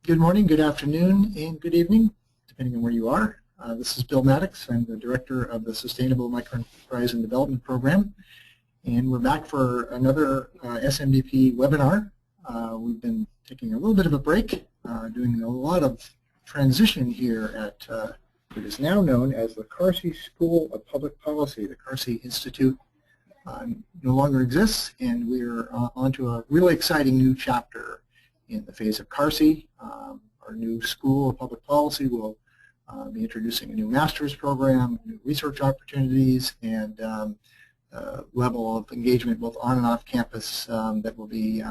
Good morning, good afternoon, and good evening, depending on where you are. This is Bill Maddox. I'm the Director of the Sustainable Microenterprise and Development Program, and we're back for another SMDP webinar. We've been taking a little bit of a break, doing a lot of transition here at what is now known as the Carsey School of Public Policy. The Carsey Institute no longer exists, and we're onto a really exciting new chapter in the phase of Carsey. Our new School of Public Policy will be introducing a new master's program, new research opportunities, and level of engagement both on and off campus that will be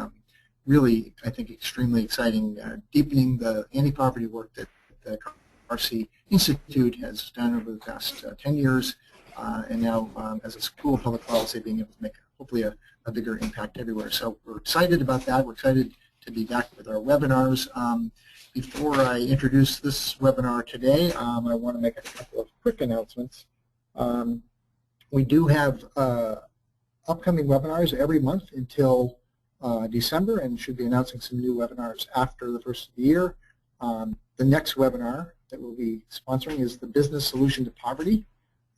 really, I think, extremely exciting, deepening the anti-poverty work that the Carsey Institute has done over the past 10 years, and now as a School of Public Policy being able to make hopefully a bigger impact everywhere. So we're excited about that. We're excited to be back with our webinars. Before I introduce this webinar today, I want to make a couple of quick announcements. We do have upcoming webinars every month until December, and should be announcing some new webinars after the first of the year. The next webinar that we'll be sponsoring is the Business Solution to Poverty.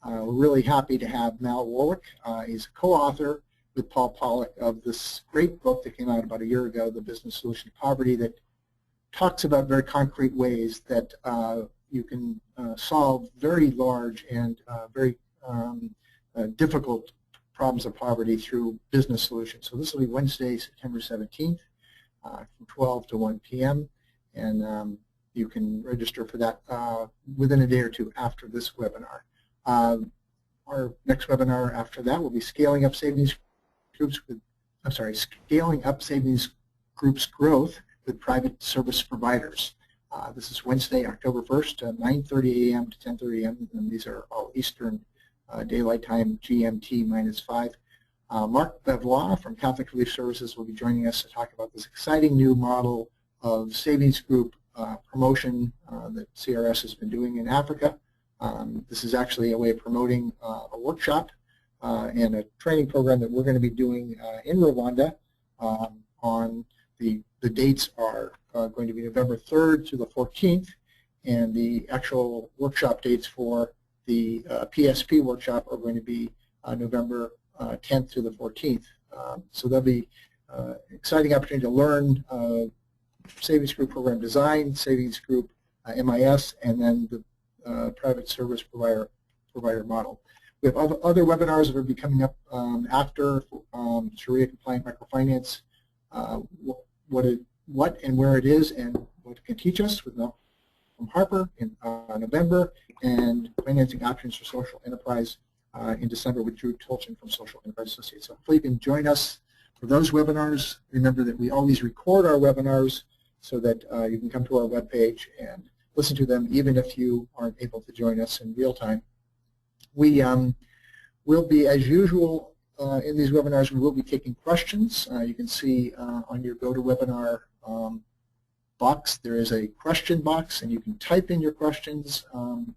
We're really happy to have Mal Warwick. He's a co-author with Paul Pollack of this great book that came out about a year ago, The Business Solution to Poverty, that talks about very concrete ways that you can solve very large and very difficult problems of poverty through business solutions. So this will be Wednesday, September 17th from 12 to 1 p.m. and you can register for that within a day or two after this webinar. Our next webinar after that will be Scaling Up Savings Groups with, Scaling Up Savings Groups Growth with Private Service Providers. This is Wednesday, October 1st, 9:30 a.m. to 10:30 a.m. And these are all Eastern Daylight Time, GMT -5. Mark Bevois from Catholic Relief Services will be joining us to talk about this exciting new model of savings group promotion that CRS has been doing in Africa. This is actually a way of promoting a workshop and a training program that we're going to be doing in Rwanda. On the dates are going to be November 3rd to the 14th, and the actual workshop dates for the PSP workshop are going to be November 10th to the 14th. So there'll be exciting opportunity to learn savings group program design, savings group MIS, and then the private service provider model. We have other webinars that will be coming up after Sharia compliant microfinance, what and where it is and what it can teach us with Malcolm Harper in November, and financing options for social enterprise in December with Drew Tolchin from Social Enterprise Associates. So hopefully you can join us for those webinars. Remember that we always record our webinars so that you can come to our webpage and listen to them even if you aren't able to join us in real time. We will be, as usual, in these webinars, we will be taking questions. You can see on your GoToWebinar box, there is a question box, and you can type in your questions.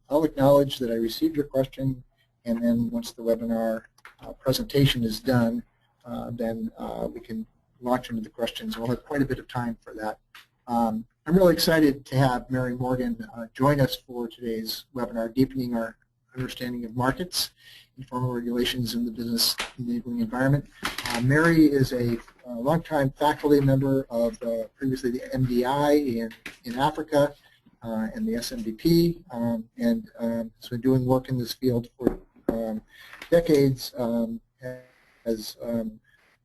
I'll acknowledge that I received your question, and then once the webinar presentation is done, then we can launch into the questions. We'll have quite a bit of time for that. I'm really excited to have Mary Morgan join us for today's webinar, Deepening Our Understanding of Markets, Informal Regulations in the Business Enabling Environment. Mary is a longtime faculty member of previously the MDI in Africa and the SMDP, and has been doing work in this field for decades, has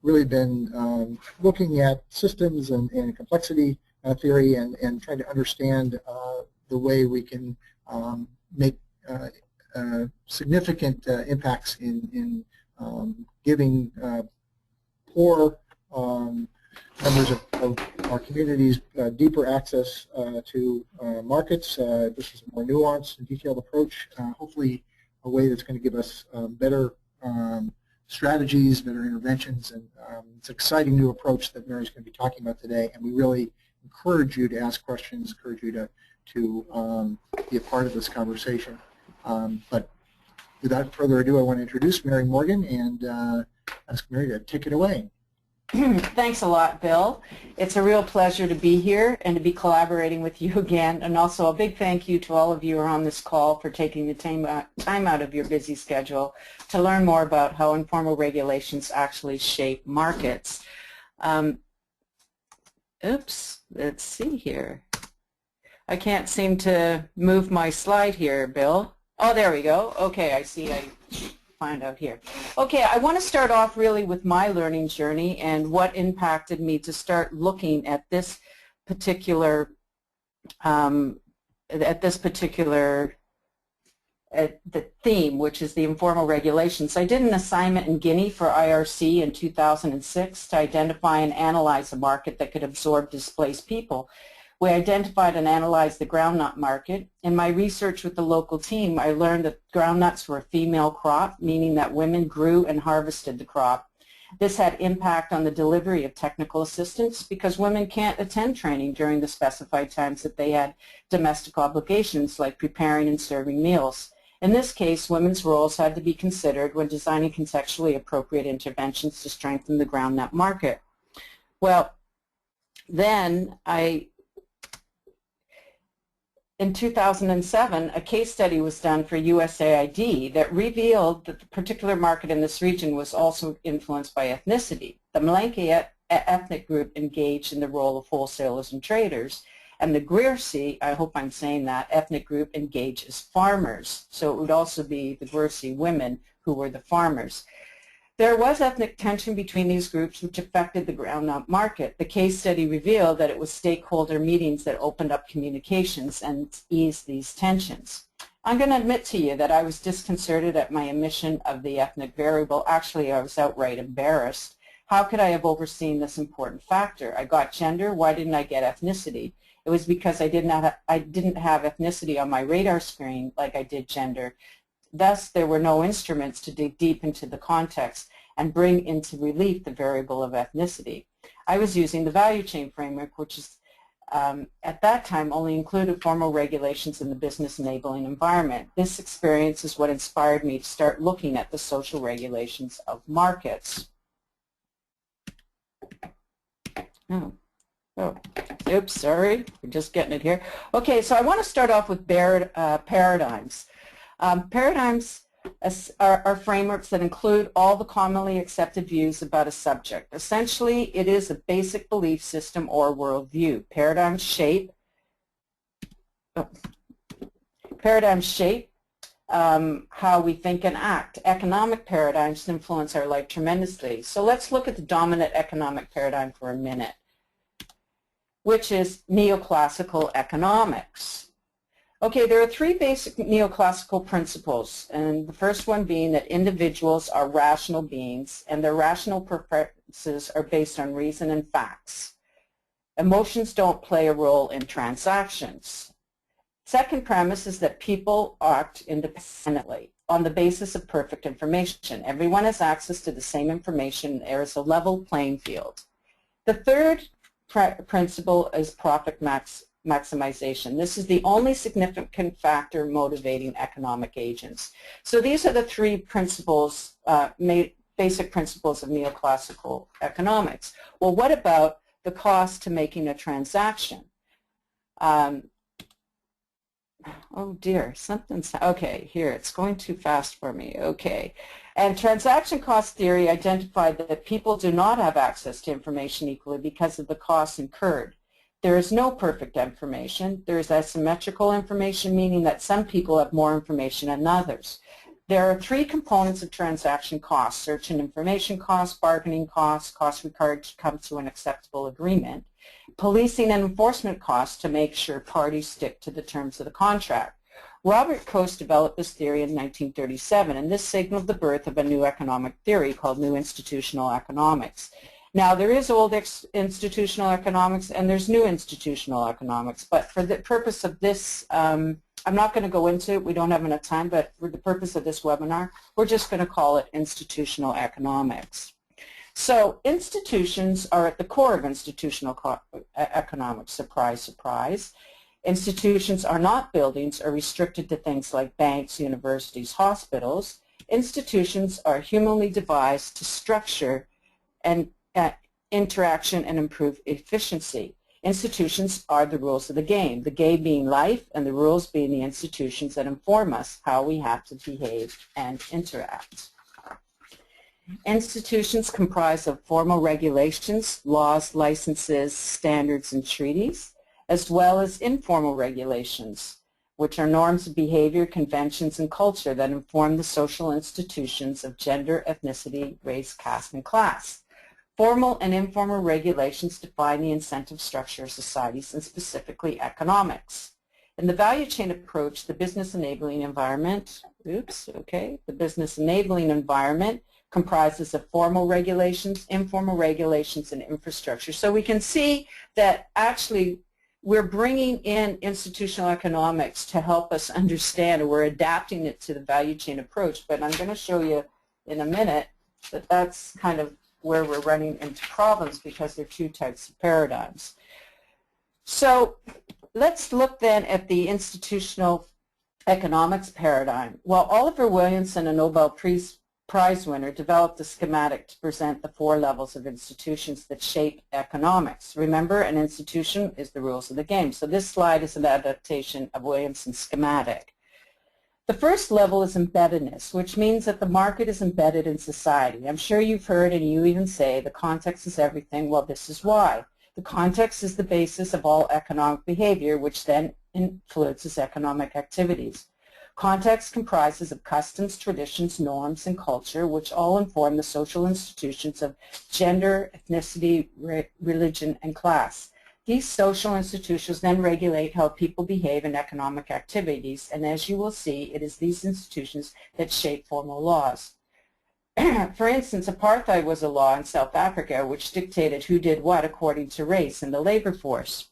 really been looking at systems and complexity theory and trying to understand the way we can make significant impacts in giving poor members of our communities deeper access to markets. This is a more nuanced and detailed approach, hopefully a way that's going to give us better strategies, better interventions, and it's an exciting new approach that Mary's going to be talking about today, and we really encourage you to ask questions, encourage you to be a part of this conversation. But without further ado, I want to introduce Mary Morgan and ask Mary to take it away. Thanks a lot, Bill. It's a real pleasure to be here and to be collaborating with you again. And also a big thank you to all of you who are on this call for taking the time out of your busy schedule to learn more about how informal regulations actually shape markets. Oops, let's see here. I can't seem to move my slide here, Bill. Oh, there we go. Okay, I see. I find out here. Okay, I want to start off really with my learning journey and what impacted me to start looking at this particular the theme, which is the informal regulations. I did an assignment in Guinea for IRC in 2006 to identify and analyze a market that could absorb displaced people. We identified and analyzed the groundnut market. In my research with the local team, I learned that groundnuts were a female crop, meaning that women grew and harvested the crop. This had impact on the delivery of technical assistance because women can't attend training during the specified times that they had domestic obligations like preparing and serving meals. In this case, women's roles had to be considered when designing contextually appropriate interventions to strengthen the groundnut market. Well, then in 2007, a case study was done for USAID that revealed that the particular market in this region was also influenced by ethnicity. The Malenke ethnic group engaged in the role of wholesalers and traders, and the Guersi, I hope I'm saying that, ethnic group engaged as farmers. So it would also be the Guersi women who were the farmers. There was ethnic tension between these groups which affected the groundnut market. The case study revealed that it was stakeholder meetings that opened up communications and eased these tensions. I'm going to admit to you that I was disconcerted at my omission of the ethnic variable. Actually, I was outright embarrassed. How could I have overseen this important factor? I got gender. Why didn't I get ethnicity? It was because I didn't have ethnicity on my radar screen like I did gender. Thus, there were no instruments to dig deep into the context and bring into relief the variable of ethnicity. I was using the value chain framework, which is, at that time only included formal regulations in the business enabling environment. This experience is what inspired me to start looking at the social regulations of markets. Oops, sorry, we're just getting it here. Okay, so I want to start off with paradigms. Paradigms are frameworks that include all the commonly accepted views about a subject. Essentially, it is a basic belief system or worldview. Paradigms shape how we think and act. Economic paradigms influence our life tremendously. So let's look at the dominant economic paradigm for a minute, which is neoclassical economics. Okay, there are three basic neoclassical principles, and the first one being that individuals are rational beings and their rational preferences are based on reason and facts. Emotions don't play a role in transactions. Second premise is that people act independently on the basis of perfect information. Everyone has access to the same information. There is a level playing field. The third principle is profit maximization. This is the only significant factor motivating economic agents. So these are the three principles, basic principles of neoclassical economics. Well, what about the cost to making a transaction? Oh dear, something's, okay, here, it's going too fast for me, okay. And transaction cost theory identified that people do not have access to information equally because of the costs incurred. There is no perfect information. There is asymmetrical information, meaning that some people have more information than others. There are three components of transaction costs: search and information costs, bargaining costs, costs required to come to an acceptable agreement, policing and enforcement costs to make sure parties stick to the terms of the contract. Robert Coase developed this theory in 1937, and this signaled the birth of a new economic theory called New Institutional Economics. Now, there is old institutional economics and there's new institutional economics, but for the purpose of this, I'm not going to go into it, we don't have enough time, but for the purpose of this webinar, we're just going to call it institutional economics. So institutions are at the core of institutional economics. Surprise, surprise. Institutions are not buildings or restricted to things like banks, universities, hospitals. Institutions are humanly devised to structure and interaction, and improve efficiency. Institutions are the rules of the game being life, and the rules being the institutions that inform us how we have to behave and interact. Institutions comprise of formal regulations, laws, licenses, standards, and treaties, as well as informal regulations, which are norms of behavior, conventions, and culture that inform the social institutions of gender, ethnicity, race, caste, and class. Formal and informal regulations define the incentive structure of societies and specifically economics. In the value chain approach, the business enabling environment, the business enabling environment comprises of formal regulations, informal regulations, and infrastructure. So we can see that actually we're bringing in institutional economics to help us understand, or we're adapting it to the value chain approach. But I'm going to show you in a minute that that's kind of where we're running into problems because there are two types of paradigms. So let's look then at the institutional economics paradigm. Well, Oliver Williamson, a Nobel Prize winner, developed a schematic to present the 4 levels of institutions that shape economics. Remember, an institution is the rules of the game. So this slide is an adaptation of Williamson's schematic. The first level is embeddedness, which means that the market is embedded in society. I'm sure you've heard, and you even say, the context is everything. Well, this is why. The context is the basis of all economic behavior, which then influences economic activities. Context comprises of customs, traditions, norms, and culture, which all inform the social institutions of gender, ethnicity, religion, and class. These social institutions then regulate how people behave in economic activities, and as you will see, it is these institutions that shape formal laws. For instance, apartheid was a law in South Africa which dictated who did what according to race in the labor force.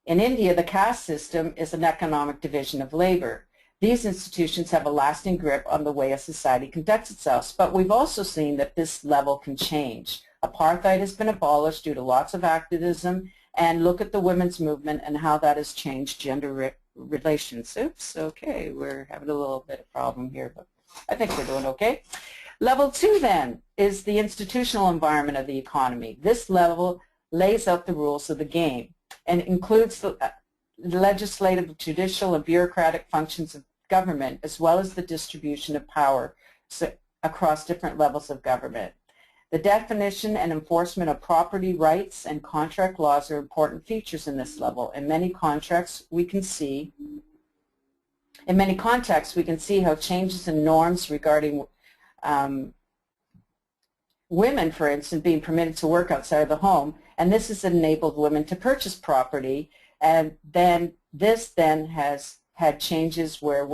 In India, the caste system is an economic division of labor. These institutions have a lasting grip on the way a society conducts itself, but we've also seen that this level can change. Apartheid has been abolished due to lots of activism, and look at the women's movement and how that has changed gender relations. Oops, okay, we're having a little bit of problem here, but I think we're doing okay. Level 2 then is the institutional environment of the economy. This level lays out the rules of the game and includes the legislative, judicial, and bureaucratic functions of government, as well as the distribution of power across different levels of government. The definition and enforcement of property rights and contract laws are important features in this level. In many contexts, we can see how changes in norms regarding women, for instance, being permitted to work outside of the home, and this has enabled women to purchase property, and then this has had changes where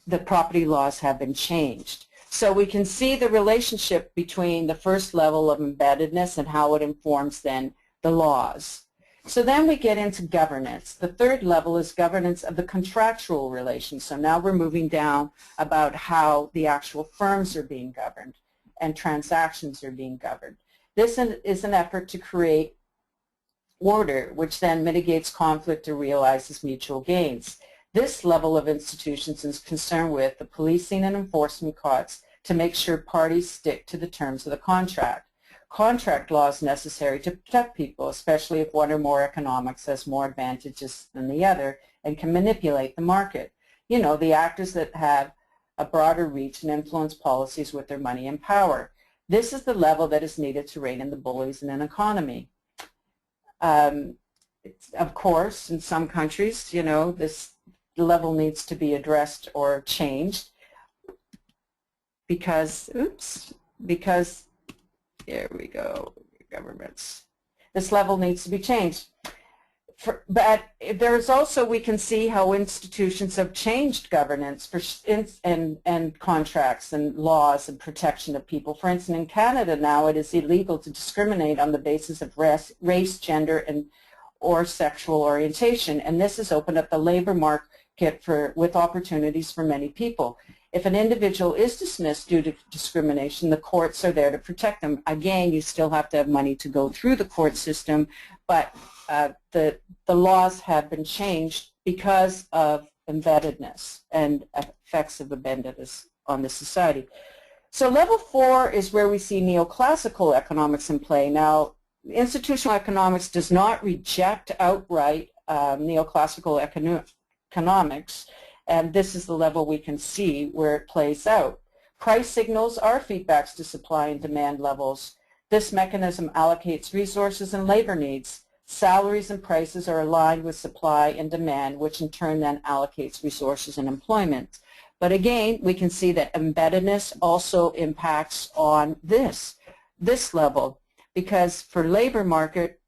the property laws have been changed. So we can see the relationship between the first level of embeddedness and how it informs then the laws. So then we get into governance. The third level is governance of the contractual relations. So now we're moving down about how the actual firms are being governed and transactions are being governed. This is an effort to create order, which then mitigates conflict or realizes mutual gains. This level of institutions is concerned with the policing and enforcement costs to make sure parties stick to the terms of the contract. Contract law is necessary to protect people, especially if one or more economics has more advantages than the other and can manipulate the market. You know, the actors that have a broader reach and influence policies with their money and power. This is the level that is needed to rein in the bullies in an economy. Of course, in some countries, you know, this level needs to be addressed or changed because, there we go, governments. This level needs to be changed. But there is also, we can see how institutions have changed governance and contracts and laws and protection of people. For instance, in Canada now it is illegal to discriminate on the basis of race, gender, or sexual orientation, and this has opened up the labor market with opportunities for many people. If an individual is dismissed due to discrimination, the courts are there to protect them. Again, you still have to have money to go through the court system, but the laws have been changed because of embeddedness and effects of embeddedness on the society. So level 4 is where we see neoclassical economics in play. Now, institutional economics does not reject outright neoclassical economics, and this is the level we can see where it plays out. Price signals are feedbacks to supply and demand levels. This mechanism allocates resources and labor needs. Salaries and prices are aligned with supply and demand, which in turn then allocates resources and employment. But again, we can see that embeddedness also impacts on this level, because for labor market,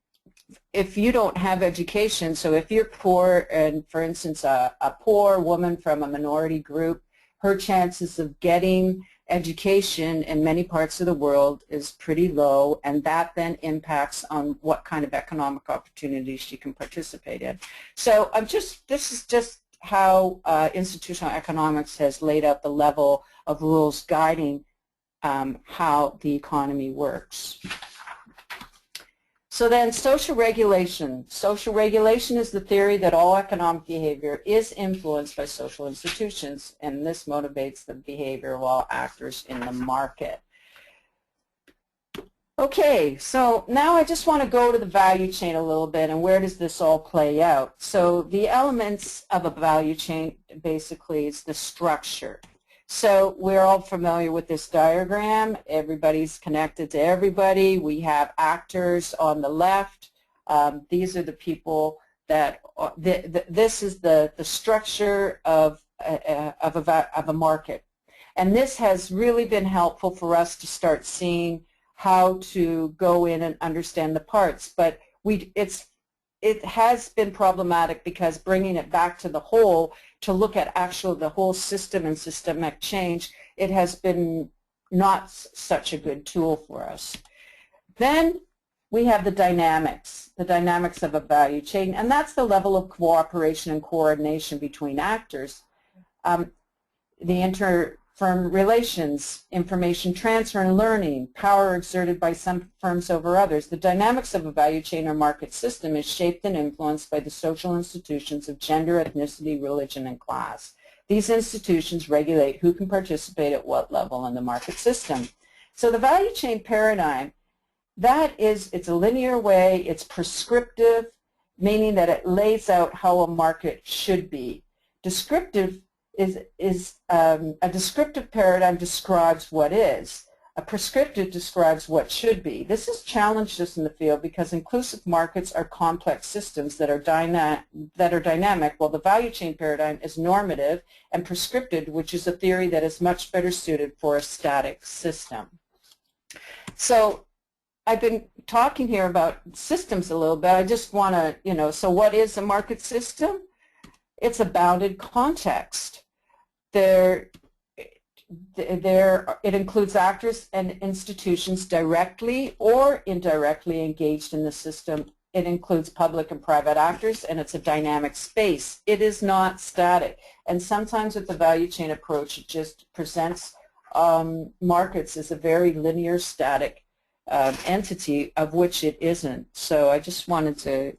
if you don't have education, so if you're poor, and for instance a poor woman from a minority group, her chances of getting education in many parts of the world is pretty low, and that then impacts on what kind of economic opportunities she can participate in. So this is just how institutional economics has laid out the level of rules guiding how the economy works. So then social regulation. Social regulation is the theory that all economic behavior is influenced by social institutions, and this motivates the behavior of all actors in the market. Okay, so now I just want to go to the value chain a little bit, and where does this all play out? So the elements of a value chain basically is the structure. So we're all familiar with this diagram. Everybody's connected to everybody. We have actors on the left. These are the people that, this is the structure of a market. And this has really been helpful for us to start seeing how to go in and understand the parts. But it has been problematic, because bringing it back to the whole, to look at the whole system and systemic change, it has been not such a good tool for us. Then we have the dynamics of a value chain, and that's the level of cooperation and coordination between actors. The inter-firm relations, information transfer and learning, power exerted by some firms over others. The dynamics of a value chain or market system is shaped and influenced by the social institutions of gender, ethnicity, religion, and class. These institutions regulate who can participate at what level in the market system. So the value chain paradigm, it's a linear way, it's prescriptive, meaning that it lays out how a market should be. Descriptive a descriptive paradigm describes what is. A prescriptive describes what should be. This has challenged us in the field because inclusive markets are complex systems that are dynamic, while the value chain paradigm is normative and prescriptive, which is a theory that is much better suited for a static system. So I've been talking here about systems a little bit. I just want to, so what is a market system? It's a bounded context. It includes actors and institutions directly or indirectly engaged in the system. It includes public and private actors, and it's a dynamic space. It is not static. And sometimes with the value chain approach, it just presents markets as a very linear, static entity, of which it isn't. So I just wanted to,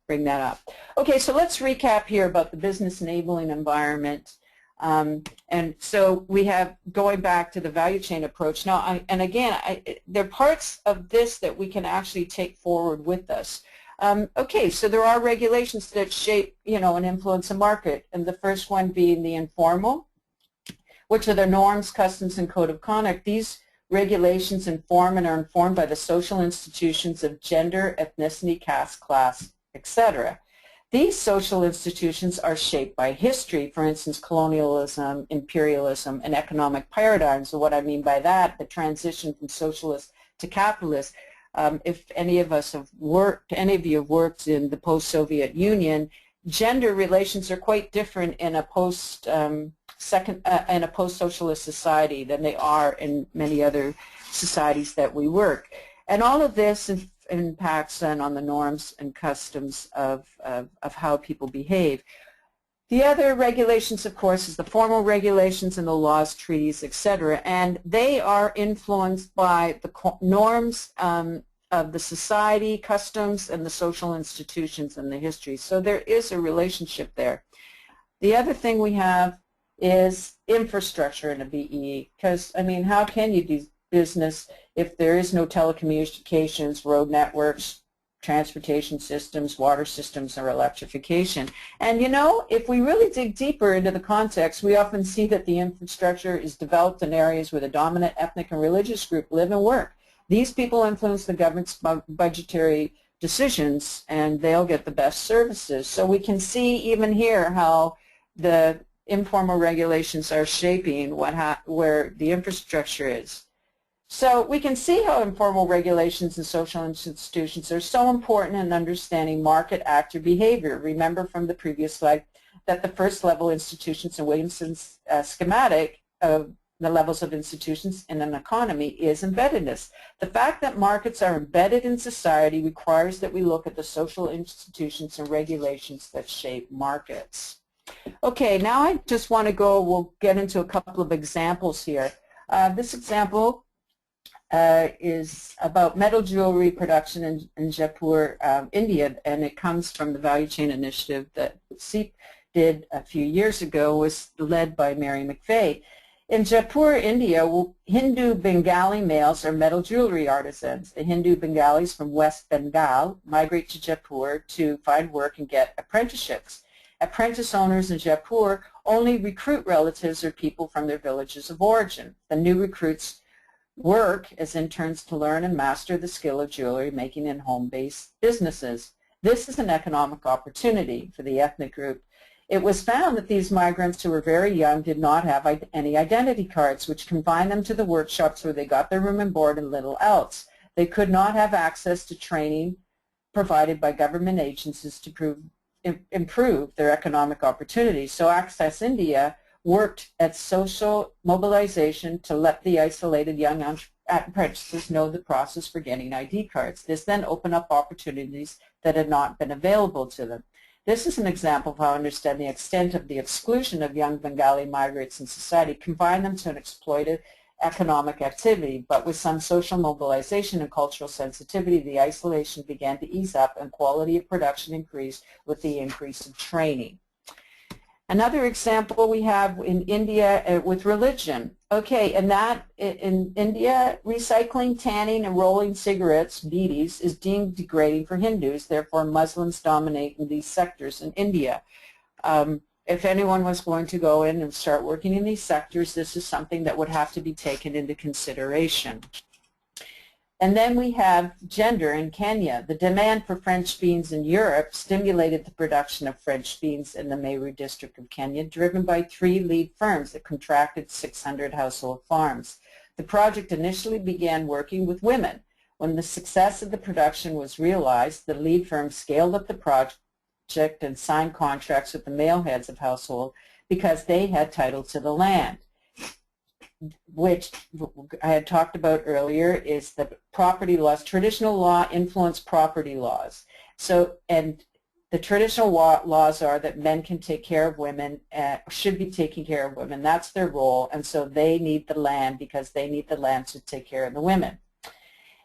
bring that up. Okay, so let's recap here about the business enabling environment. And so we have, going back to the value chain approach. Now, there are parts of this that we can actually take forward with us. Okay, so there are regulations that shape, and influence a market, and the first one being the informal, which are the norms, customs, and code of conduct. These regulations inform and are informed by the social institutions of gender, ethnicity, caste, class, etc. These social institutions are shaped by history, for instance, colonialism, imperialism, and economic paradigms. So what I mean by that, the transition from socialist to capitalist. If any of you have worked in the post-Soviet Union, gender relations are quite different in a post-socialist society than they are in many other societies that we work. And all of this impacts then on the norms and customs of how people behave. The other regulations, of course, is the formal regulations and the laws, treaties, etc. And they are influenced by the norms of the society, customs, and the social institutions and the history. So there is a relationship there. The other thing we have is infrastructure in a BE. Because, I mean, how can you do business if there is no telecommunications, road networks, transportation systems, water systems, or electrification? And you know, if we really dig deeper into the context, we often see that the infrastructure is developed in areas where the dominant ethnic and religious group live and work. These people influence the government's budgetary decisions, and they'll get the best services. So we can see even here how the informal regulations are shaping where the infrastructure is. So we can see how informal regulations and social institutions are so important in understanding market actor behavior. Remember from the previous slide that the first level institutions in Williamson's schematic of the levels of institutions in an economy is embeddedness. The fact that markets are embedded in society requires that we look at the social institutions and regulations that shape markets. Okay, now I just want to we'll get into a couple of examples here. This example is about metal jewelry production in Jaipur, India, and it comes from the value chain initiative that SEEP did a few years ago, was led by Mary McVeigh. In Jaipur, India, Hindu Bengali males are metal jewelry artisans. The Hindu Bengalis from West Bengal migrate to Jaipur to find work and get apprenticeships. Apprentice owners in Jaipur only recruit relatives or people from their villages of origin. The new recruits work as interns to learn and master the skill of jewelry making in home-based businesses. This is an economic opportunity for the ethnic group. It was found that these migrants who were very young did not have any identity cards, which confined them to the workshops where they got their room and board and little else. They could not have access to training provided by government agencies to improve their economic opportunities. So Access India worked at social mobilization to let the isolated young apprentices know the process for getting ID cards. This then opened up opportunities that had not been available to them. This is an example of how understanding the extent of the exclusion of young Bengali migrants in society confined them to an exploited economic activity, but with some social mobilization and cultural sensitivity, the isolation began to ease up and quality of production increased with the increase of training. Another example we have in India with religion. Okay, and that in India, recycling, tanning, and rolling cigarettes, bidis, is deemed degrading for Hindus. Therefore, Muslims dominate in these sectors in India. If anyone was going to go in and start working in these sectors, this is something that would have to be taken into consideration. And then we have gender in Kenya. The demand for French beans in Europe stimulated the production of French beans in the Meru district of Kenya, driven by 3 lead firms that contracted 600 household farms. The project initially began working with women. When the success of the production was realized, the lead firm scaled up the project and signed contracts with the male heads of household because they had title to the land, which I had talked about earlier, is the property laws. Traditional law influence property laws. So, and the traditional laws are that men can take care of women, should be taking care of women. That's their role, and so they need the land because they need the land to take care of the women.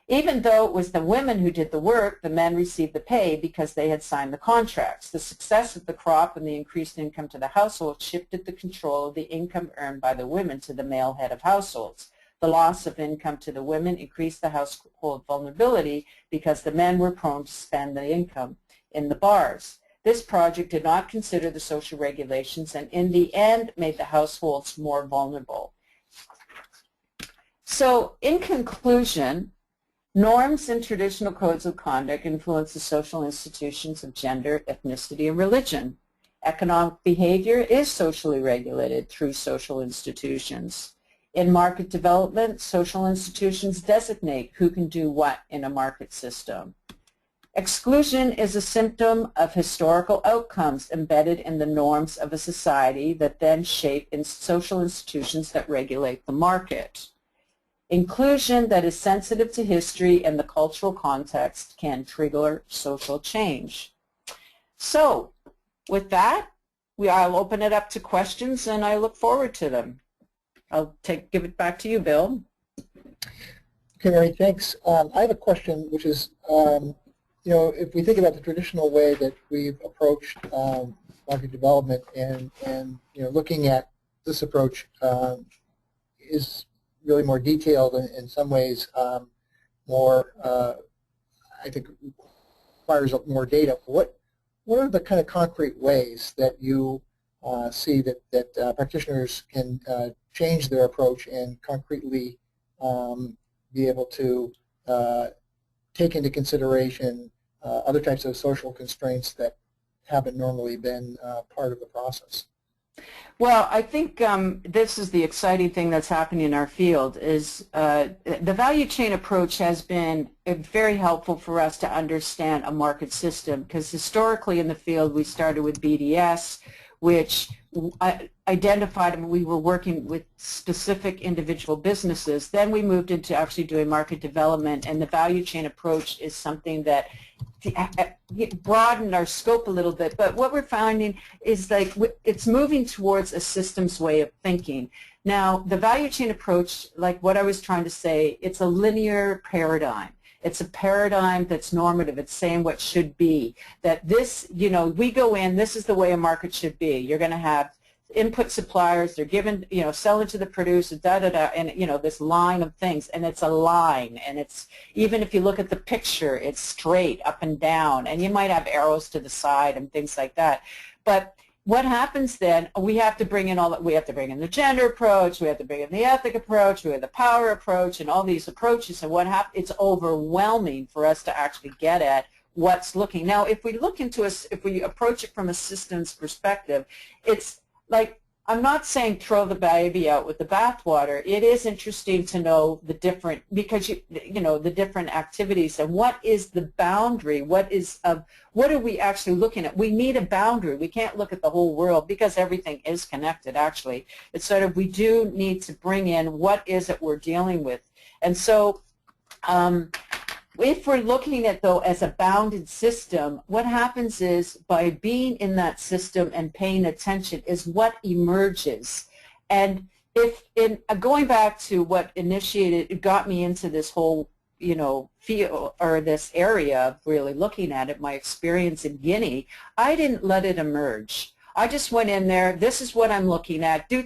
Even though it was the women who did the work, the men received the pay because they had signed the contracts. The success of the crop and the increased income to the household shifted the control of the income earned by the women to the male head of households. The loss of income to the women increased the household vulnerability because the men were prone to spend the income in the bars. This project did not consider the social regulations and in the end made the households more vulnerable. So in conclusion, norms and traditional codes of conduct influence the social institutions of gender, ethnicity, and religion. Economic behavior is socially regulated through social institutions. In market development, social institutions designate who can do what in a market system. Exclusion is a symptom of historical outcomes embedded in the norms of a society that then shape in social institutions that regulate the market. Inclusion that is sensitive to history and the cultural context can trigger social change. So, with that, I'll open it up to questions and I look forward to them. I'll give it back to you, Bill. Okay, Mary, thanks. I have a question, which is, if we think about the traditional way that we've approached market development and looking at this approach is really more detailed and in some ways more, I think, requires more data. What are the kind of concrete ways that you see that practitioners can change their approach and concretely be able to take into consideration other types of social constraints that haven't normally been part of the process? Well, I think this is the exciting thing that's happening in our field is the value chain approach has been very helpful for us to understand a market system, because historically in the field we started with BDS, which identified, and we were working with specific individual businesses. Then we moved into actually doing market development, and the value chain approach is something that broadened our scope a little bit. But what we're finding is like it's moving towards a systems way of thinking. Now, the value chain approach, like what I was trying to say, it's a linear paradigm. It's a paradigm that's normative. It's saying what should be. That this, you know, we go in, this is the way a market should be. You're going to have input suppliers, they're given, you know, selling to the producer, da-da-da, and, you know, this line of things, and it's a line, and it's, even if you look at the picture, it's straight up and down, and you might have arrows to the side and things like that. But what happens then, we have to bring in all that, we have to bring in the gender approach, we have to bring in the ethic approach, we have the power approach, and all these approaches, and what happens, it's overwhelming for us to actually get at what's looking. Now, if we look into if we approach it from a systems perspective, it's like, I'm not saying throw the baby out with the bathwater. It is interesting to know the different, because you know, the different activities and what is the boundary, what are we actually looking at? We need a boundary. We can't look at the whole world because everything is connected actually. It's sort of, we do need to bring in what is it we're dealing with. And so if we're looking at, though, as a bounded system, what happens is by being in that system and paying attention is what emerges. And if in going back to what got me into this whole, you know, field or this area of really looking at it, my experience in Guinea, I didn't let it emerge. I just went in there, this is what I'm looking at, do.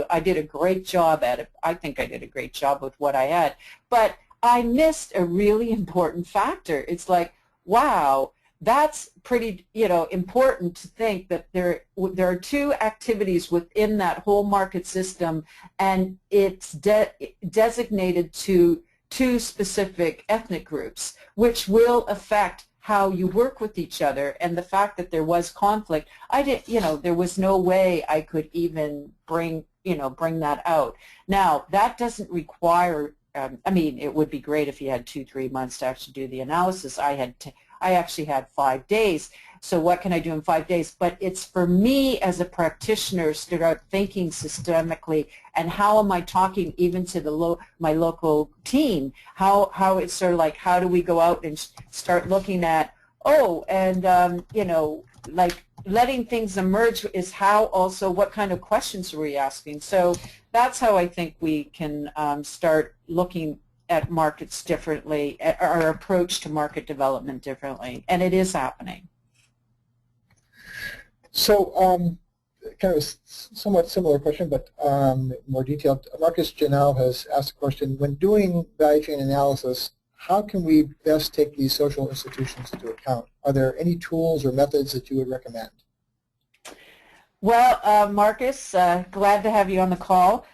I did a great job at it. I think I did a great job with what I had. But I missed a really important factor. It's like, wow, that's pretty, you know, important to think that there are two activities within that whole market system, and it's designated to two specific ethnic groups, which will affect how you work with each other. And the fact that there was conflict, there was no way I could even bring that out. Now, that doesn't require, I mean, it would be great if you had 2-3 months to actually do the analysis. I actually had 5 days. So what can I do in 5 days? But it's for me as a practitioner to start thinking systemically, and how am I talking even to my local team? How it's sort of like, how do we go out and start looking at, you know, like letting things emerge is how also, what kind of questions are we asking? So that's how I think we can start looking at markets differently, our approach to market development differently, and it is happening. So kind of a somewhat similar question, but more detailed. Marcus Janelle has asked a question, when doing value chain analysis, how can we best take these social institutions into account? Are there any tools or methods that you would recommend? Well, Marcus, glad to have you on the call.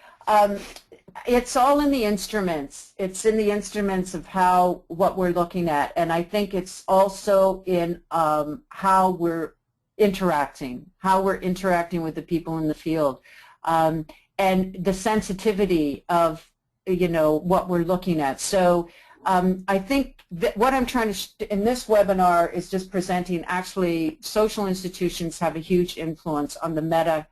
It's all in the instruments. It's in the instruments of what we're looking at, and I think it's also in how we're interacting with the people in the field, and the sensitivity of, you know, what we're looking at. So I think that what I'm trying to in this webinar is just presenting, actually social institutions have a huge influence on the meta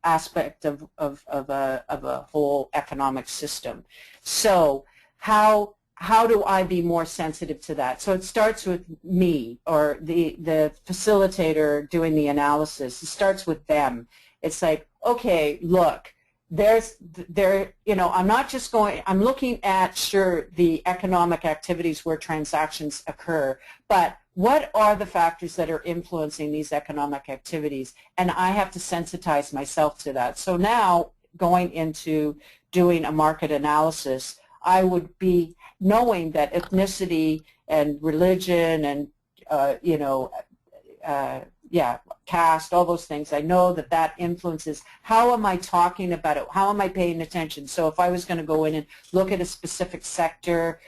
aspect of a whole economic system. So how do I be more sensitive to that? So it starts with me, or the facilitator doing the analysis. It starts with them. It's like, okay, look, I'm not just going, I'm looking at, sure, the economic activities where transactions occur, but what are the factors that are influencing these economic activities? And I have to sensitize myself to that. So now, going into doing a market analysis, I would be knowing that ethnicity and religion and, caste, all those things, I know that that influences how am I talking about it, how am I paying attention. So if I was going to go in and look at a specific sector,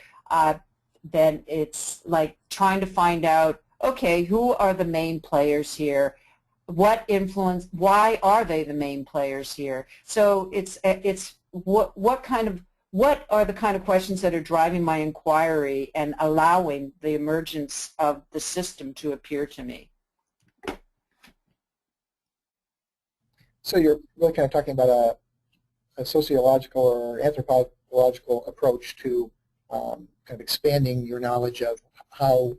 then it's like trying to find out, okay, who are the main players here? What influence, why are they the main players here? So it's what are the kind of questions that are driving my inquiry and allowing the emergence of the system to appear to me. So you're really kind of talking about a sociological or anthropological approach to kind of expanding your knowledge of how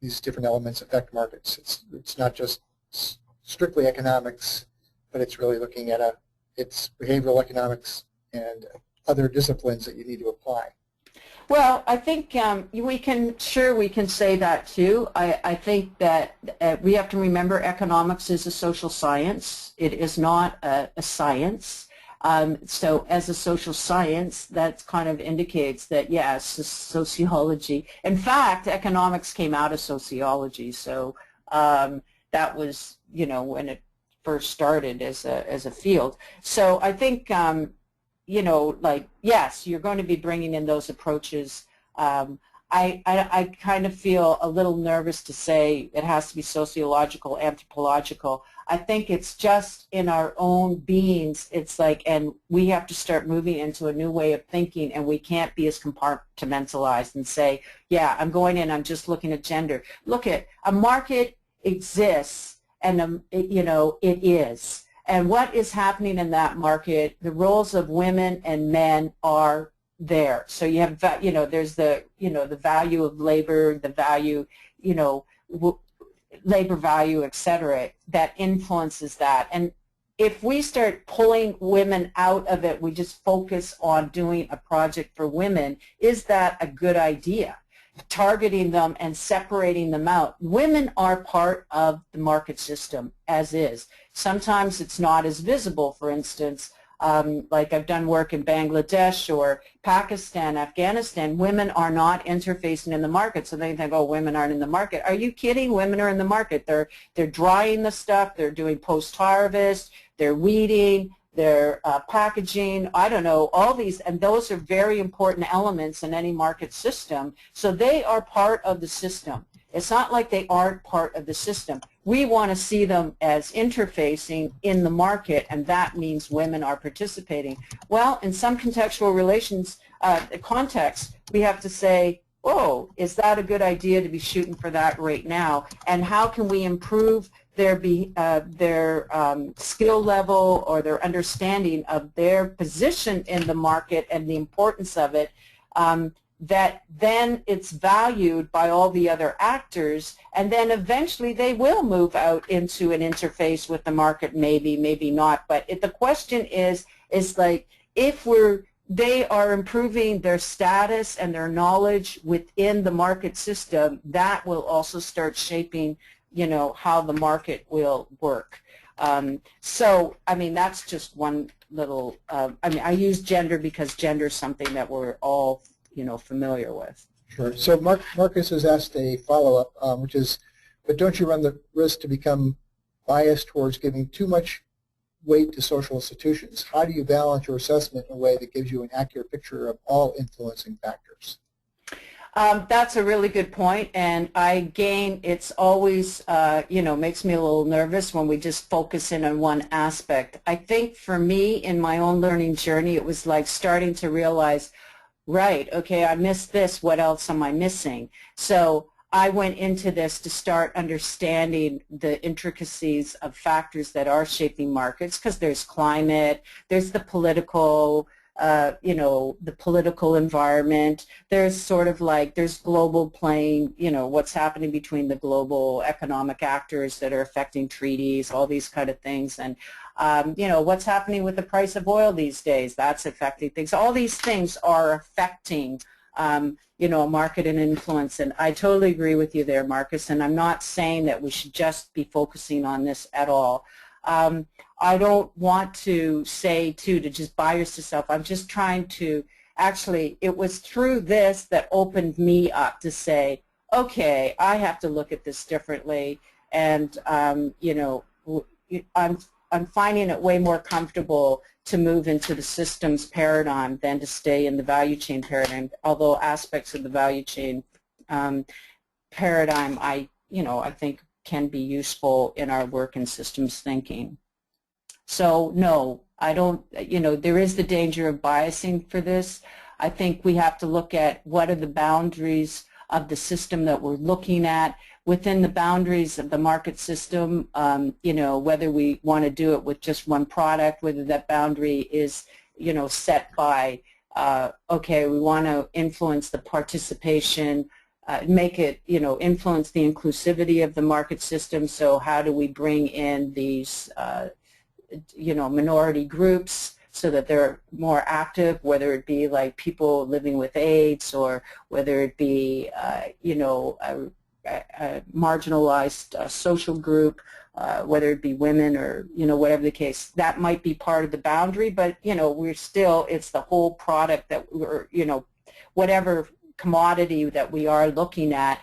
these different elements affect markets. It's not just strictly economics, but it's really looking at it's behavioral economics and other disciplines that you need to apply. Well, I think we can say that too. I think that we have to remember economics is a social science. It is not a science. So as a social science, that kind of indicates that, yes, sociology. In fact, economics came out of sociology. So that was, when it first started as a field. So I think yes, you're going to be bringing in those approaches. I kind of feel a little nervous to say it has to be sociological, anthropological. I think it's just in our own beings. It's like, and we have to start moving into a new way of thinking, and we can't be as compartmentalized and say, yeah, I'm going in, I'm just looking at gender. Look at, a market exists, and it is. And what is happening in that market, the roles of women and men are there. So you have, there's the, the value of labor, the value, labor value, et cetera, that influences that. And if we start pulling women out of it, we just focus on doing a project for women, is that a good idea? Targeting them and separating them out. Women are part of the market system as is. Sometimes it's not as visible. For instance, like I've done work in Bangladesh or Pakistan, Afghanistan, women are not interfacing in the market. So they think, oh, women aren't in the market. Are you kidding? Women are in the market. They're drying the stuff. They're doing post-harvest. They're weeding. They're packaging, I don't know, all these, and those are very important elements in any market system. So they are part of the system. It's not like they aren't part of the system. We want to see them as interfacing in the market, and that means women are participating. Well, in some contextual relations context, we have to say, oh, is that a good idea to be shooting for that right now? And how can we improve their skill level or their understanding of their position in the market and the importance of it, that then it's valued by all the other actors, and then eventually they will move out into an interface with the market, maybe, maybe not. But the question is like, if they are improving their status and their knowledge within the market system, that will also start shaping, how the market will work. So, I mean, that's just one little, I use gender because gender is something that we're all, familiar with. Sure. So Marcus has asked a follow-up, which is, but don't you run the risk to become biased towards giving too much weight to social institutions? How do you balance your assessment in a way that gives you an accurate picture of all influencing factors? That's a really good point, and it's always, makes me a little nervous when we just focus in on one aspect. I think for me, in my own learning journey, it was like starting to realize, right, okay, I missed this, what else am I missing? So I went into this to start understanding the intricacies of factors that are shaping markets, because there's climate, there's the political, the political environment, there's sort of like, there's global playing, what's happening between the global economic actors that are affecting treaties, all these kind of things. And You know, what's happening with the price of oil these days? That's affecting things. All these things are affecting, you know, market and influence. And I totally agree with you there, Marcus. And I'm not saying that we should just be focusing on this at all. I don't want to say, too, to just bias yourself. I'm just trying to actually, it was through this that opened me up to say, okay, I have to look at this differently. And, you know, I'm finding it way more comfortable to move into the systems paradigm than to stay in the value chain paradigm, although aspects of the value chain paradigm I think can be useful in our work in systems thinking. So no, I don't, you know, there is the danger of biasing for this. I think we have to look at what are the boundaries of the system that we're looking at. Within the boundaries of the market system, you know, whether we want to do it with just one product, whether that boundary is, you know, set by, okay, we want to influence the participation, make it, you know, influence the inclusivity of the market system. So how do we bring in these, you know, minority groups so that they're more active, whether it be like people living with AIDS or whether it be, you know, a marginalized social group, whether it be women or, you know, whatever the case. That might be part of the boundary, but, you know, we're still, it's the whole product that we're, you know, whatever commodity that we are looking at,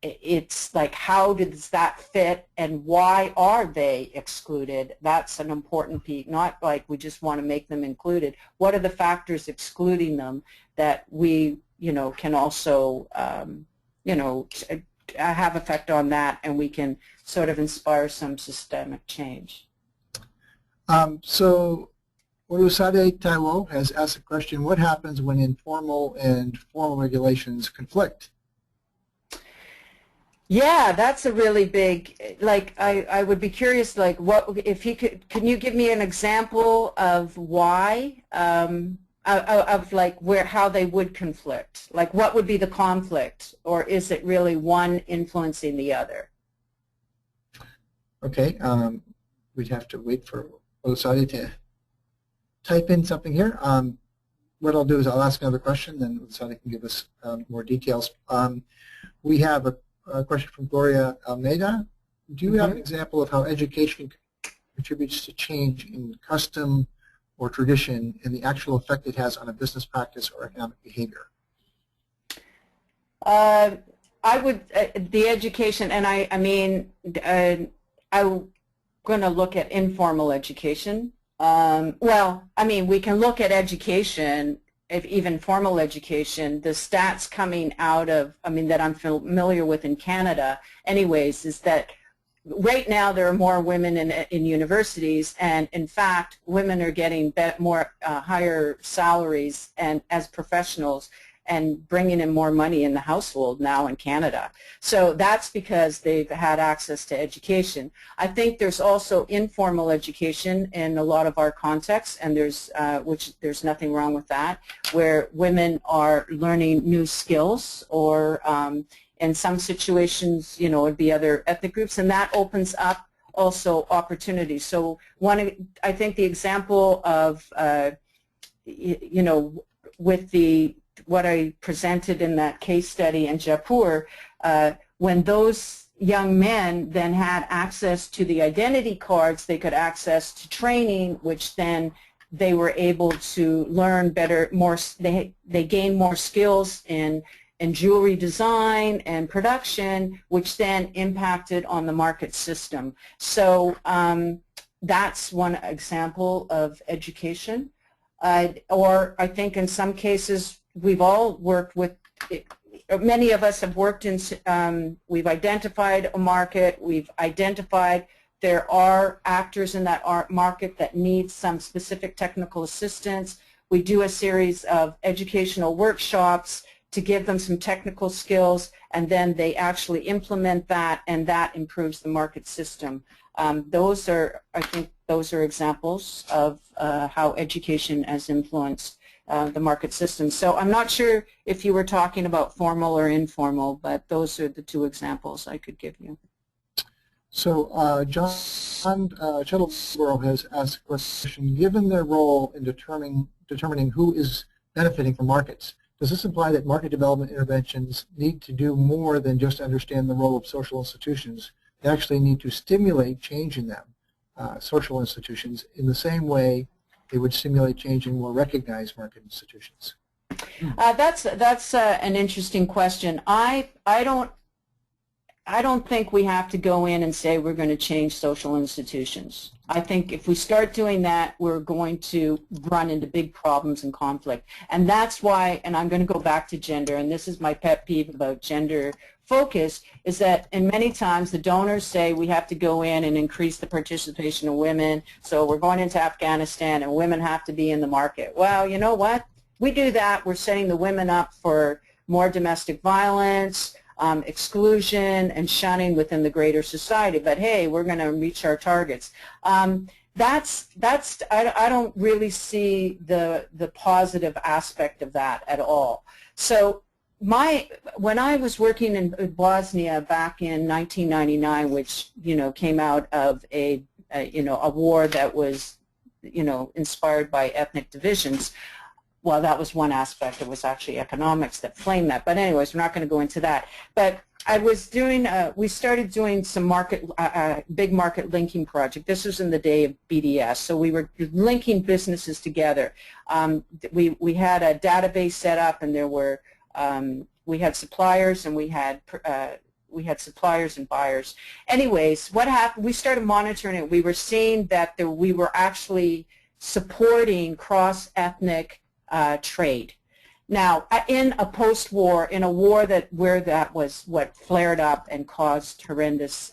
it's like how does that fit and why are they excluded? That's an important piece, not like we just want to make them included. What are the factors excluding them that we, you know, can also, you know, have effect on that, and we can sort of inspire some systemic change. So Oyosade Taiwo has asked a question, what happens when informal and formal regulations conflict? Yeah, that's a really big, like, I would be curious, like, what, if you could, can you give me an example of why, of like how they would conflict? Like, what would be the conflict, or is it really one influencing the other? Okay, we'd have to wait for Oyosade to type in something here. What I'll do is I'll ask another question, then Oyosade can give us more details. We have a question from Gloria Almeida. Do you have an example of how education contributes to change in custom or tradition and the actual effect it has on a business practice or economic behavior? I would, the education, and I mean, I'm going to look at informal education. Well, I mean, we can look at education, if even formal education. The stats coming out of, I mean, that I'm familiar with in Canada anyways, is that right now there are more women in universities, and in fact women are getting more higher salaries and as professionals and bringing in more money in the household now in Canada. So that's because they've had access to education. I think there's also informal education in a lot of our contexts, and there's which there's nothing wrong with that, where women are learning new skills, or in some situations, you know, it'd be other ethnic groups, and that opens up also opportunities. So I think the example of, you know, with what I presented in that case study in Jaipur, when those young men then had access to the identity cards, they could access to training, which then they were able to learn better, they gained more skills in jewelry design and production, which then impacted on the market system. So that's one example of education. Or I think in some cases we've all worked with, many of us have worked in, we've identified a market, we've identified there are actors in that market that need some specific technical assistance. We do a series of educational workshops to give them some technical skills, and then they actually implement that, and that improves the market system. Those are, I think, those are examples of how education has influenced the market system. So I'm not sure if you were talking about formal or informal, but those are the two examples I could give you. So John Chettlebrou has asked a question, given their role in determining who is benefiting from markets, does this imply that market development interventions need to do more than just understand the role of social institutions? They actually need to stimulate change in them, social institutions, in the same way they would stimulate change in more recognized market institutions. That's an interesting question. I don't think we have to go in and say we're going to change social institutions. I think if we start doing that, we're going to run into big problems and conflict. And that's why, and I'm going to go back to gender, and this is my pet peeve about gender focus, is that in many times the donors say we have to go in and increase the participation of women, so we're going into Afghanistan and women have to be in the market. Well, you know what? We do that, we're setting the women up for more domestic violence, exclusion and shunning within the greater society, but hey, we're going to reach our targets. I don't really see the positive aspect of that at all. So when I was working in Bosnia back in 1999, which came out of a war that was inspired by ethnic divisions. Well, that was one aspect. It was actually economics that flamed that. But anyways, we're not going to go into that. But I was doing, we started doing some big market linking project. This was in the day of BDS. So we were linking businesses together. We had a database set up, and there were, we had suppliers, and we had suppliers and buyers. Anyways, what happened, we started monitoring it. We were seeing that we were actually supporting cross-ethnic trade. Now, in a post-war, in a war where that was what flared up and caused horrendous,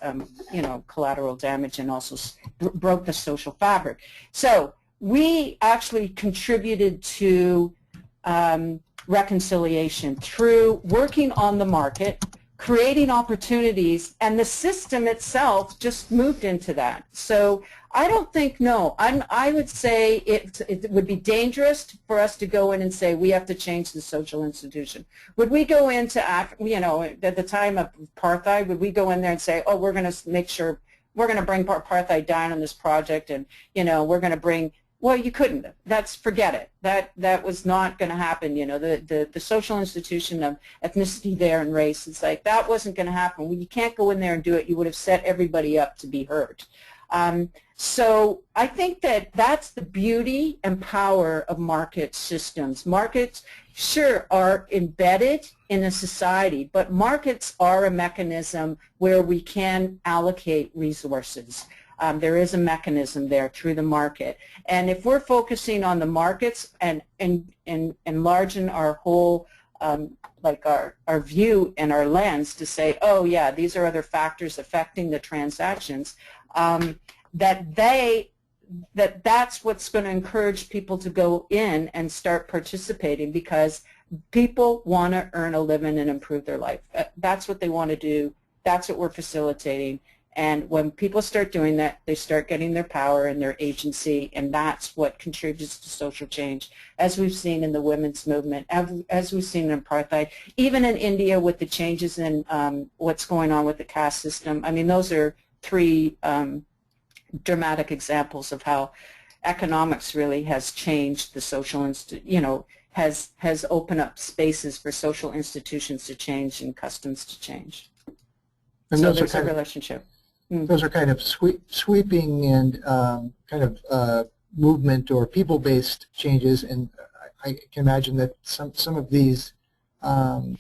collateral damage, and also broke the social fabric. So we actually contributed to reconciliation through working on the market, creating opportunities, and the system itself just moved into that. So I don't think, no, I would say it would be dangerous for us to go in and say we have to change the social institution. Would we go into, at the time of apartheid, would we go in there and say, oh, we're going to make sure, we're going to bring apartheid down on this project, and, we're going to bring, well, you couldn't. Forget it. That was not going to happen. The social institution of ethnicity there and race, it's like that wasn't going to happen. When you can't go in there and do it, you would have set everybody up to be hurt. So I think that's the beauty and power of market systems. Markets, sure, are embedded in a society, but markets are a mechanism where we can allocate resources. There is a mechanism there through the market. And if we're focusing on the markets and enlarging our whole, like our view and our lens to say, oh yeah, these are other factors affecting the transactions, that's what's going to encourage people to go in and start participating, because people want to earn a living and improve their life. That's what they want to do. That's what we're facilitating. And when people start doing that, they start getting their power and their agency, and that's what contributes to social change, as we've seen in the women's movement, as we've seen in apartheid, even in India with the changes in what's going on with the caste system. I mean, those are three dramatic examples of how economics really has changed the social, has opened up spaces for social institutions to change and customs to change. And so there's a relationship. Those are kind of sweeping and kind of movement or people-based changes, and I can imagine that some of these, some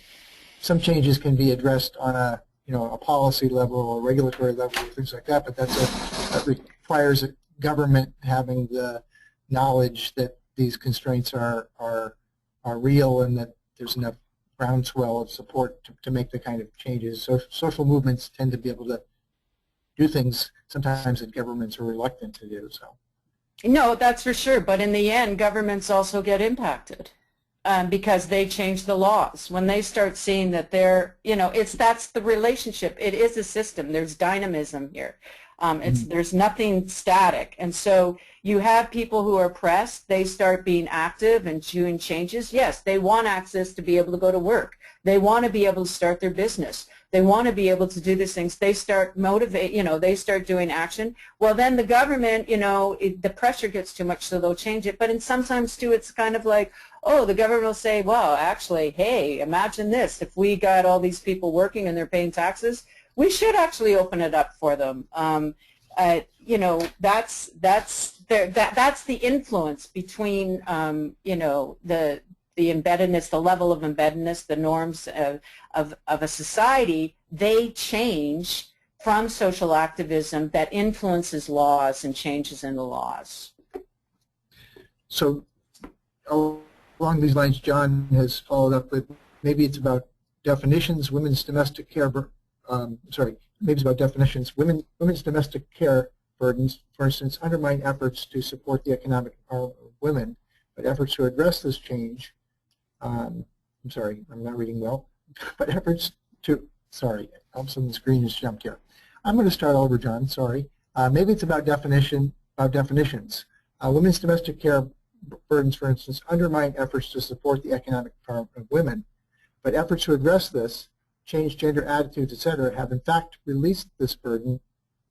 changes can be addressed on a a policy level or regulatory level or things like that, but that requires a government having the knowledge that these constraints are real and that there's enough groundswell of support to make the kind of changes. So social movements tend to be able to do things sometimes that governments are reluctant to do. So. No, that's for sure. But in the end, governments also get impacted because they change the laws. When they start seeing that they're, that's the relationship. It is a system. There's dynamism here. There's nothing static. And so you have people who are oppressed. They start being active and doing changes. Yes, they want access to be able to go to work. They want to be able to start their business. they want to be able to do these things, they start they start doing action. Well, then the government, the pressure gets too much, so they'll change it. But sometimes too, it's kind of like, oh, the government will say, well, actually, hey, imagine this, if we got all these people working and they're paying taxes, we should actually open it up for them. That's the influence between the embeddedness, the level of embeddedness, the norms of a society. They change from social activism that influences laws and changes in the laws. So along these lines, John has followed up with, maybe it's about definitions, women's domestic care, maybe it's about definitions, women's domestic care burdens, for instance, undermine efforts to support the economic empowerment of women, but efforts to address this change, I'm sorry, I'm not reading well, but efforts to, sorry, all of a sudden the screen just jumped here. I'm going to start over, John, sorry. Maybe it's about definitions. Women's domestic care burdens, for instance, undermine efforts to support the economic empowerment of women, but efforts to address this, change gender attitudes, etc., have in fact released this burden,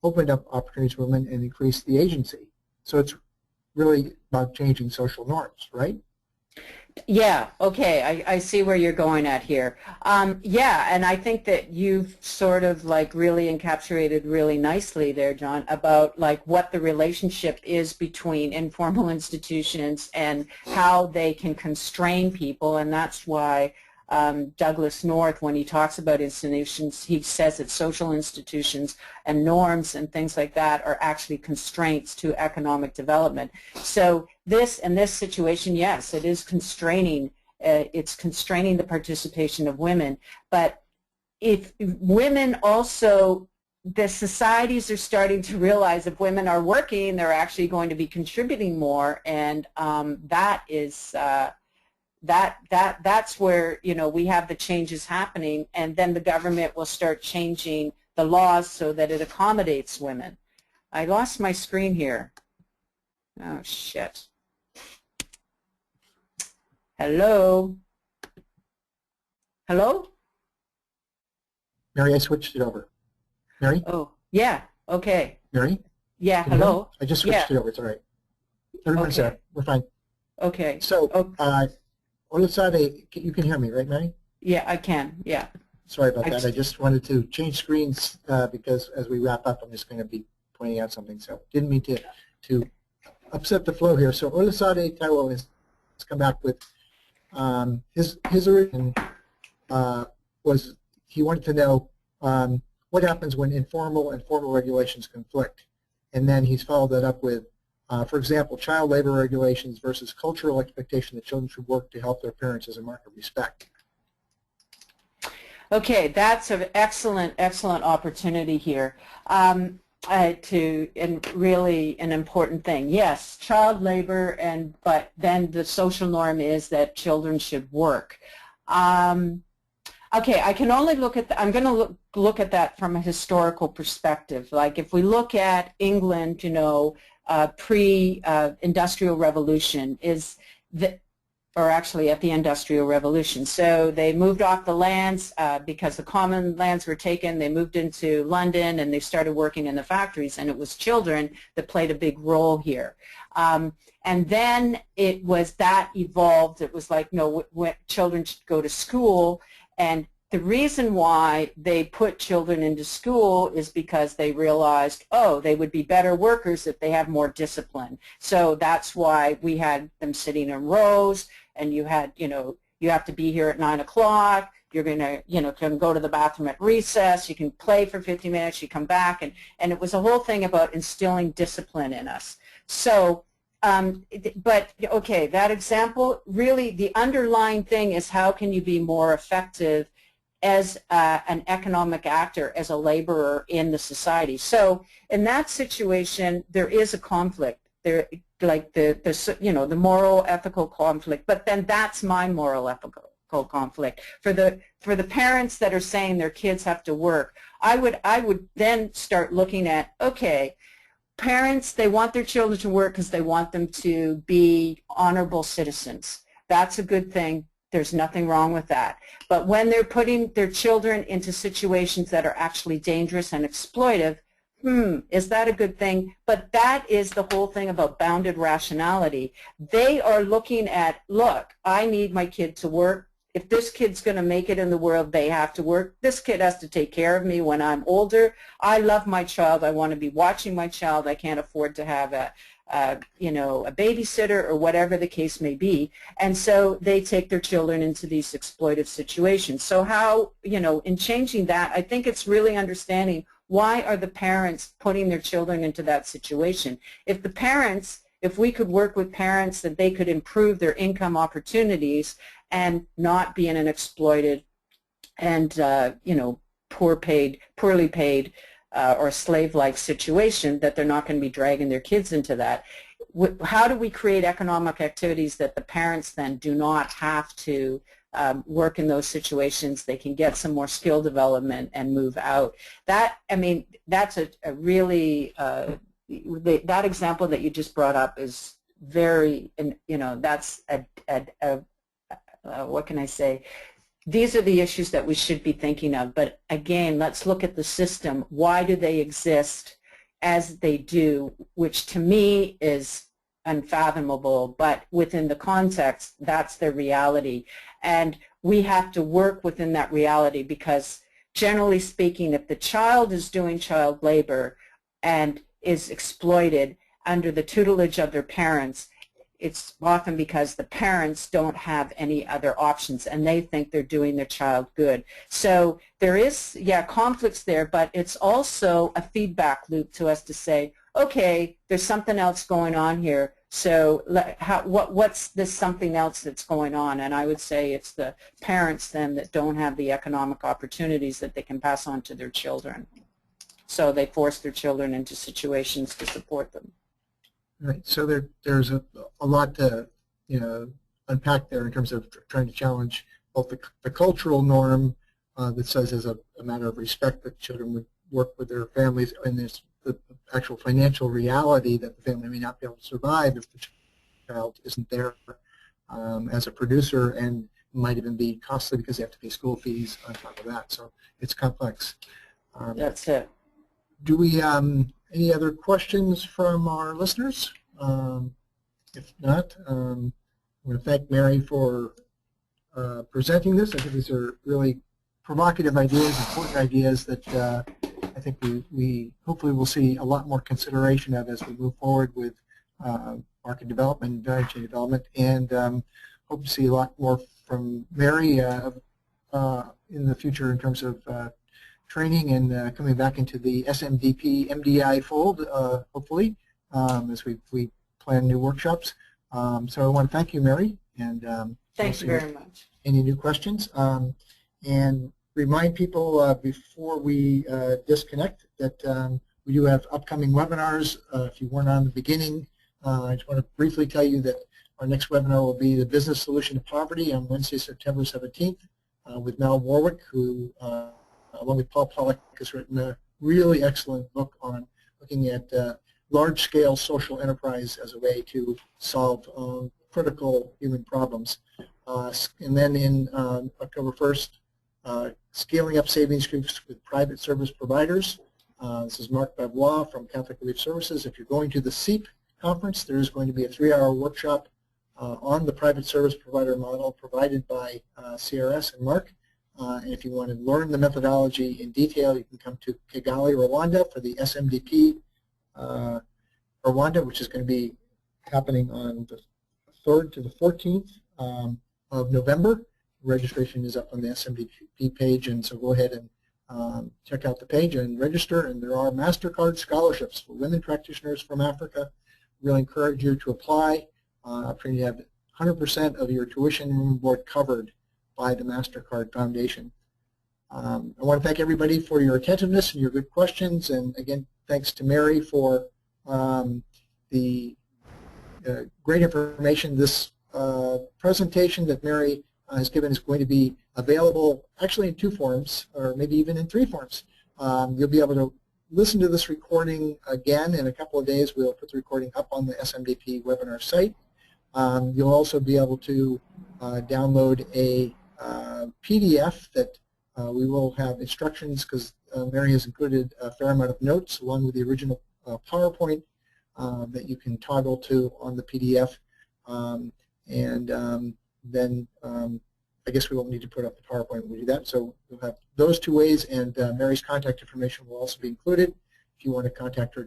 opened up opportunities for women, and increased the agency. So it's really about changing social norms, right? Yeah, okay, I see where you're going at here. Yeah, and I think that you've sort of like really encapsulated really nicely there, John, about like what the relationship is between informal institutions and how they can constrain people, and that's why Douglas North, when he talks about institutions, he says that social institutions and norms and things like that are actually constraints to economic development. So in this situation, yes, it is constraining. It's constraining the participation of women. But if women also, the societies are starting to realize if women are working, they're actually going to be contributing more, and that is. That's where we have the changes happening, and then the government will start changing the laws so that it accommodates women. I lost my screen here. Oh shit. Hello? Hello? Mary, I switched it over. Mary? Oh, yeah, okay. Mary? Yeah, hello? I just switched it over, it's all right. Everyone's there, we're fine. Okay. So, you can hear me, right, Mary? Yeah, I can, yeah. Sorry about that. I just wanted to change screens because as we wrap up, I'm just going to be pointing out something. So didn't mean to upset the flow here. So Olasade Taiwo has come back with his origin was he wanted to know what happens when informal and formal regulations conflict. And then he's followed that up with, for example, child labor regulations versus cultural expectation that children should work to help their parents as a mark of respect. Okay, that's an excellent opportunity here and really an important thing. Yes, child labor, but then the social norm is that children should work. Okay, I can only look at I'm going to look at that from a historical perspective. Like if we look at England, pre-industrial revolution or actually at the Industrial Revolution. So they moved off the lands because the common lands were taken. They moved into London and they started working in the factories, and it was children that played a big role here. And then that evolved. It was like, no, children should go to school, and the reason why they put children into school is because they realized, oh, they would be better workers if they had more discipline. So that's why we had them sitting in rows, and you had, you have to be here at 9 o'clock. You're going to, can go to the bathroom at recess. You can play for 50 minutes. You come back, and it was a whole thing about instilling discipline in us. So, but okay, that example, really the underlying thing is how can you be more effective as an economic actor, as a laborer in the society. So in that situation, there is a conflict. There, like the moral, ethical conflict. But then that's my moral, ethical conflict. For the parents that are saying their kids have to work, I would then start looking at, okay, parents, they want their children to work because they want them to be honorable citizens. That's a good thing. There's nothing wrong with that. But when they're putting their children into situations that are actually dangerous and exploitive, is that a good thing? But that is the whole thing about bounded rationality. They are looking at, look, I need my kid to work. If this kid's going to make it in the world, they have to work. This kid has to take care of me when I'm older. I love my child. I want to be watching my child. I can't afford to have a babysitter or whatever the case may be. And so they take their children into these exploitive situations. So how, in changing that, I think it's really understanding why are the parents putting their children into that situation. If we could work with parents that they could improve their income opportunities and not be in an exploited and, poorly paid or slave-like situation, that they're not going to be dragging their kids into that. How do we create economic activities that the parents then do not have to work in those situations? They can get some more skill development and move out. That's a really, that example that you just brought up is very, that's what can I say? These are the issues that we should be thinking of. But again, let's look at the system. Why do they exist as they do, which to me is unfathomable, but within the context, that's their reality. And we have to work within that reality because, generally speaking, if the child is doing child labor and is exploited under the tutelage of their parents, it's often because the parents don't have any other options and they think they're doing their child good. So there is, conflicts there, but it's also a feedback loop to us to say, okay, there's something else going on here. So what's this something else that's going on? And I would say it's the parents then that don't have the economic opportunities that they can pass on to their children. So they force their children into situations to support them. Right. So there's a lot to unpack there in terms of trying to challenge both the cultural norm that says as a matter of respect that children would work with their families, and there's the actual financial reality that the family may not be able to survive if the child isn't there as a producer, and might even be costly because they have to pay school fees on top of that. So it's complex. That's it. Do we any other questions from our listeners? If not, I want to thank Mary for presenting this. I think these are really provocative ideas, important ideas that I think we hopefully will see a lot more consideration of as we move forward with market development and value chain development, and hope to see a lot more from Mary in the future in terms of training and coming back into the SMDP MDI fold, hopefully, as we plan new workshops. So I want to thank you, Mary, and thank you very much. Any new questions? And remind people before we disconnect that we do have upcoming webinars. If you weren't on the beginning, I just want to briefly tell you that our next webinar will be the Business Solution to Poverty on Wednesday, September 17th with Mel Warwick, who along with Paul Pollack, has written a really excellent book on looking at large-scale social enterprise as a way to solve critical human problems. And then in October 1st, Scaling Up Savings Groups with Private Service Providers. This is Mark Bavois from Catholic Relief Services. If you're going to the SEEP conference, there is going to be a 3-hour workshop on the private service provider model provided by CRS and Mark. And if you want to learn the methodology in detail, you can come to Kigali, Rwanda for the SMDP Rwanda, which is going to be happening on the 3rd to the 14th of November. Registration is up on the SMDP page, and so go ahead and check out the page and register. And there are MasterCard scholarships for women practitioners from Africa. Really encourage you to apply. Opportunity to have 100% of your tuition and room board covered by the MasterCard Foundation. I want to thank everybody for your attentiveness and your good questions, and again, thanks to Mary for the great information. This presentation that Mary has given is going to be available actually in 2 forms, or maybe even in 3 forms. You'll be able to listen to this recording again in a couple of days. We'll put the recording up on the SMDP webinar site. You'll also be able to download a PDF that we will have instructions, because Mary has included a fair amount of notes along with the original PowerPoint that you can toggle to on the PDF. Then I guess we won't need to put up the PowerPoint when we do that. So we'll have those two ways, and Mary's contact information will also be included if you want to contact her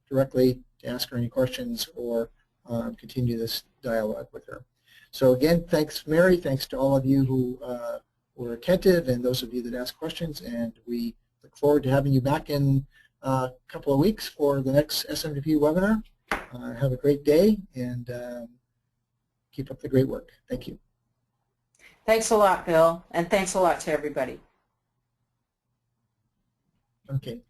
directly to ask her any questions or continue this dialogue with her. So again, thanks Mary, thanks to all of you who were attentive and those of you that asked questions, and we look forward to having you back in a couple of weeks for the next SMDP webinar. Have a great day, and keep up the great work. Thank you. Thanks a lot, Bill, and thanks a lot to everybody. Okay.